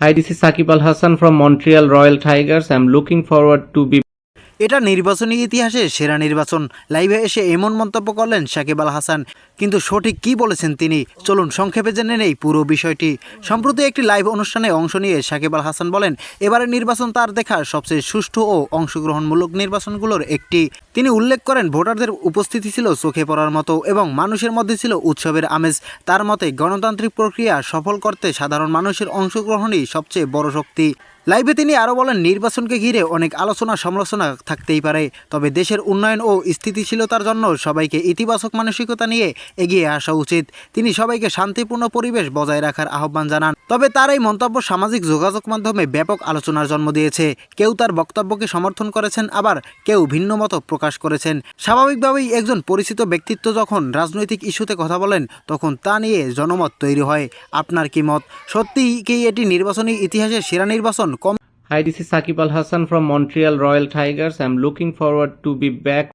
Hi, this is Sakib Al Hassan from Montreal Royal Tigers. I'm looking forward to be এটা নির্বাচনী ইতিহাসে সেরা নির্বাচন। লাইভে এসে এমন মন্তব্য করলেন সাকিব আল হাসান, কিন্তু সঠিক কি বলেছেন তিনি, চলুন সংক্ষেপে জেনে নেই পুরো বিষয়টি। সম্প্রতি একটি লাইভ অনুষ্ঠানে অংশ নিয়ে সাকিব আল হাসান বলেন, এবারের নির্বাচন তার দেখা সবচেয়ে সুষ্ঠু ও অংশগ্রহণমূলক নির্বাচনগুলোর একটি। তিনি উল্লেখ করেন, ভোটারদের উপস্থিতি ছিল চোখে পড়ার মতো এবং মানুষের মধ্যে ছিল উৎসবের আমেজ। তার মতে গণতান্ত্রিক প্রক্রিয়া সফল করতে সাধারণ মানুষের অংশগ্রহণই সবচেয়ে বড় শক্তি। লাইভে তিনি আরও বলেন, নির্বাচনকে ঘিরে অনেক আলোচনা সমালোচনা থাকতেই পারে, তবে দেশের উন্নয়ন ও স্থিতিশীলতার জন্য সবাইকে ইতিবাচক মানসিকতা নিয়ে এগিয়ে আসা উচিত। তিনি সবাইকে শান্তিপূর্ণ পরিবেশ বজায় রাখার আহ্বান জানান। তবে তার এই মন্তব্য সামাজিক যোগাযোগ মাধ্যমে ব্যাপক আলোচনার জন্ম দিয়েছে। কেউ তার বক্তব্যকে সমর্থন করেছেন, আবার কেউ ভিন্ন মত প্রকাশ করেছেন। স্বাভাবিকভাবেই একজন পরিচিত ব্যক্তিত্ব যখন রাজনৈতিক ইস্যুতে কথা বলেন, তখন তা নিয়ে জনমত তৈরি হয়। আপনার কি মত? সত্যিই কি এটি নির্বাচনী ইতিহাসের সেরা নির্বাচন? Hi, this is Sakib Al Hassan from Montreal Royal Tigers. I'm looking forward to be back